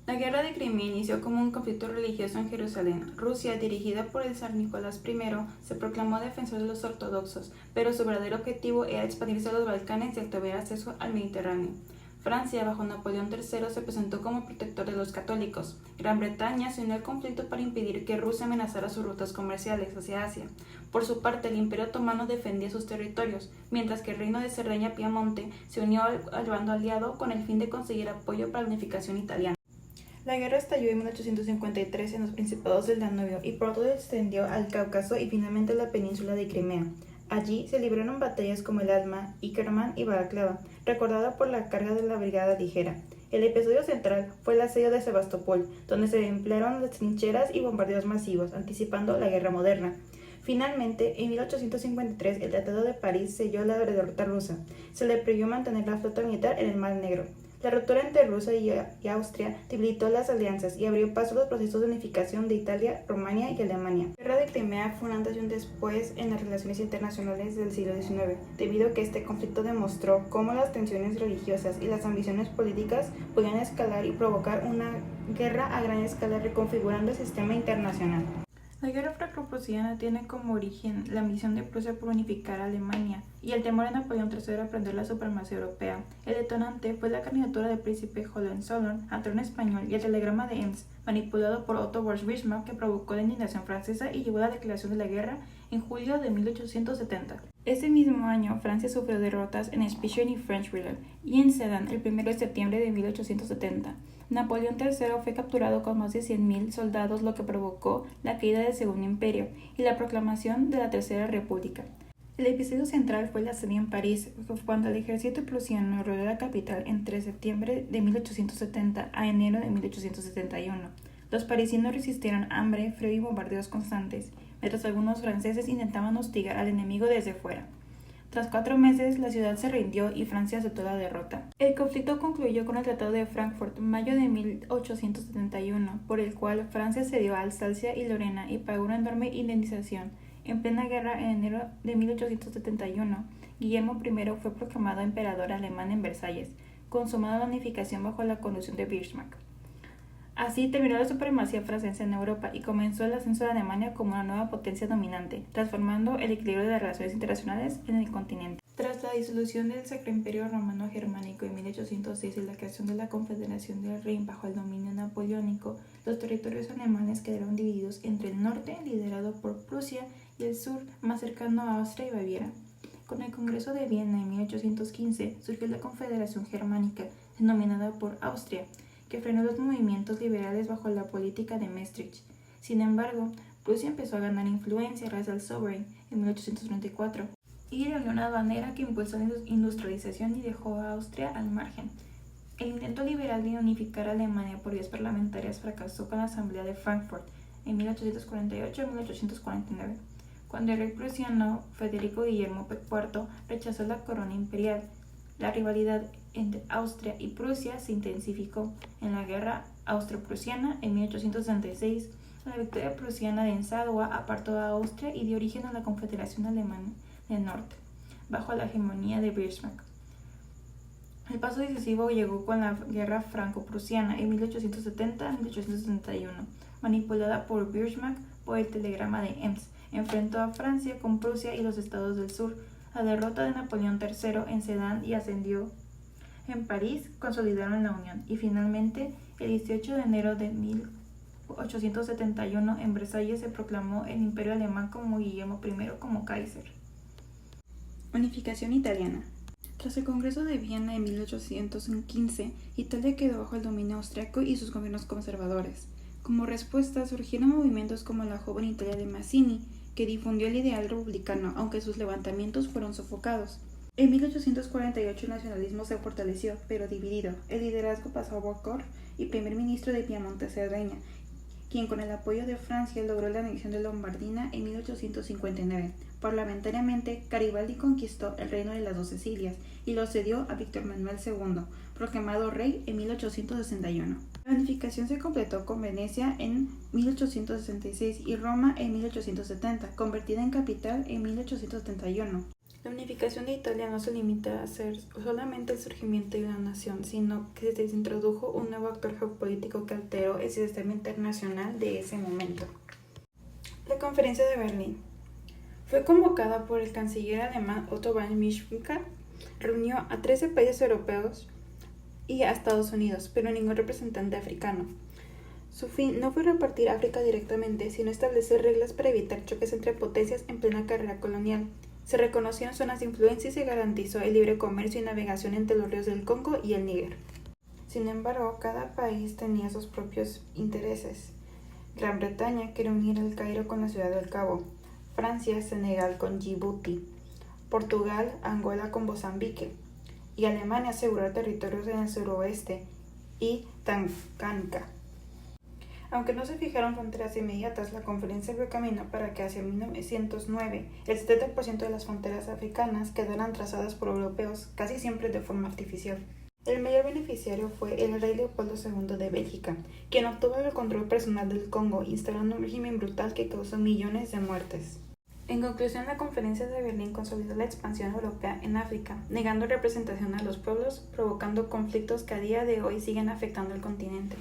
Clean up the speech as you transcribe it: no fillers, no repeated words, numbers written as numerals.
La guerra de Crimea inició como un conflicto religioso en Jerusalén. Rusia, dirigida por el zar Nicolás I, se proclamó defensor de los ortodoxos, pero su verdadero objetivo era expandirse a los Balcanes y obtener acceso al Mediterráneo. Francia, bajo Napoleón III, se presentó como protector de los católicos. Gran Bretaña se unió al conflicto para impedir que Rusia amenazara sus rutas comerciales hacia Asia. Por su parte, el Imperio Otomano defendía sus territorios, mientras que el Reino de Cerdeña-Piamonte se unió al bando aliado con el fin de conseguir apoyo para la unificación italiana. La guerra estalló en 1853 en los Principados del Danubio y pronto se extendió al Cáucaso y finalmente a la península de Crimea. Allí se libraron batallas como el Alma, Ikerman y Balaclava, recordada por la carga de la Brigada Ligera. El episodio central fue el asedio de Sebastopol, donde se emplearon las trincheras y bombardeos masivos, anticipando la guerra moderna. Finalmente, en 1853, el Tratado de París selló la derrota rusa. Se le prohibió mantener la flota militar en el Mar Negro. La ruptura entre Rusia y Austria debilitó las alianzas y abrió paso a los procesos de unificación de Italia, Rumania y Alemania. La Guerra de Crimea fue un antes y un después en las relaciones internacionales del siglo XIX, debido a que este conflicto demostró cómo las tensiones religiosas y las ambiciones políticas podían escalar y provocar una guerra a gran escala reconfigurando el sistema internacional. La guerra franco-prusiana tiene como origen la ambición de Prusia por unificar a Alemania y el temor de Napoleón III a aprender la supremacía europea. El detonante fue la candidatura del príncipe Hohenzollern al trono español y el telegrama de Ems, manipulado por Otto von Bismarck, que provocó la indignación francesa y llevó a la declaración de la guerra en julio de 1870. Ese mismo año, Francia sufrió derrotas en Spichen y Frenchville y en Sedan el 1 de septiembre de 1870. Napoleón III fue capturado con más de 100.000 soldados, lo que provocó la caída del Segundo Imperio y la proclamación de la Tercera República. El episodio central fue el asedio en París, cuando el ejército prusiano rodeó la capital entre septiembre de 1870 a enero de 1871. Los parisinos resistieron hambre, frío y bombardeos constantes, mientras algunos franceses intentaban hostigar al enemigo desde fuera. Tras 4 meses, la ciudad se rindió y Francia aceptó la derrota. El conflicto concluyó con el Tratado de Frankfurt, mayo de 1871, por el cual Francia cedió a Alsacia y Lorena y pagó una enorme indemnización. En plena guerra, en enero de 1871, Guillermo I fue proclamado emperador alemán en Versalles, consumada la unificación bajo la conducción de Bismarck. Así terminó la supremacía francesa en Europa y comenzó el ascenso de Alemania como una nueva potencia dominante, transformando el equilibrio de las relaciones internacionales en el continente. Tras la disolución del Sacro Imperio Romano Germánico en 1806 y la creación de la Confederación del Rin bajo el dominio napoleónico, los territorios alemanes quedaron divididos entre el norte, liderado por Prusia, y el sur, más cercano a Austria y Baviera. Con el Congreso de Viena en 1815 surgió la Confederación Germánica, denominada por Austria, que frenó los movimientos liberales bajo la política de Maastricht. Sin embargo, Prusia empezó a ganar influencia gracias al Sovereign en 1834 y reunió una aduanera que impulsó la industrialización y dejó a Austria al margen. El intento liberal de unificar a Alemania por vías parlamentarias fracasó con la Asamblea de Frankfurt en 1848 y 1849, cuando el rey prusiano Federico Guillermo IV rechazó la corona imperial. La rivalidad entre Austria y Prusia se intensificó. En la guerra austro-prusiana en 1866, la victoria prusiana de Ensagua apartó a Austria y dio origen a la Confederación Alemana del Norte, bajo la hegemonía de Bismarck. El paso decisivo llegó con la guerra franco-prusiana en 1870-1871, manipulada por Bismarck por el telegrama de Ems. Enfrentó a Francia con Prusia y los estados del sur. La derrota de Napoleón III en Sedan y ascendió en París consolidaron la unión y finalmente el 18 de enero de 1871 en Versalles se proclamó el Imperio Alemán como Guillermo I como Kaiser. Unificación italiana. Tras el Congreso de Viena en 1815, Italia quedó bajo el dominio austriaco y sus gobiernos conservadores. Como respuesta surgieron movimientos como la Joven Italia de Mazzini, que difundió el ideal republicano, aunque sus levantamientos fueron sofocados. En 1848 el nacionalismo se fortaleció, pero dividido. El liderazgo pasó a Bocor y primer ministro de Piamonte Cerdeña, quien con el apoyo de Francia logró la anexión de Lombardía en 1859. Parlamentariamente, Garibaldi conquistó el reino de las dos Sicilias y lo cedió a Víctor Manuel II, proclamado rey en 1861. La unificación se completó con Venecia en 1866 y Roma en 1870, convertida en capital en 1871. La unificación de Italia no se limita a ser solamente el surgimiento de una nación, sino que se introdujo un nuevo actor geopolítico que alteró el sistema internacional de ese momento. La Conferencia de Berlín fue convocada por el canciller alemán Otto von Bismarck. Reunió a 13 países europeos y a Estados Unidos, pero ningún representante africano. Su fin no fue repartir África directamente, sino establecer reglas para evitar choques entre potencias en plena carrera colonial. Se reconocieron zonas de influencia y se garantizó el libre comercio y navegación entre los ríos del Congo y el Níger. Sin embargo, cada país tenía sus propios intereses. Gran Bretaña quería unir el Cairo con la ciudad del Cabo, Francia, Senegal con Djibouti, Portugal, Angola con Mozambique, y Alemania asegurar territorios en el suroeste y Tanganica. Aunque no se fijaron fronteras inmediatas, la conferencia abrió camino para que hacia 1909 el 70% de las fronteras africanas quedaran trazadas por europeos, casi siempre de forma artificial. El mayor beneficiario fue el rey Leopoldo II de Bélgica, quien obtuvo el control personal del Congo, instalando un régimen brutal que causó millones de muertes. En conclusión, la Conferencia de Berlín consolidó la expansión europea en África, negando representación a los pueblos, provocando conflictos que a día de hoy siguen afectando al continente.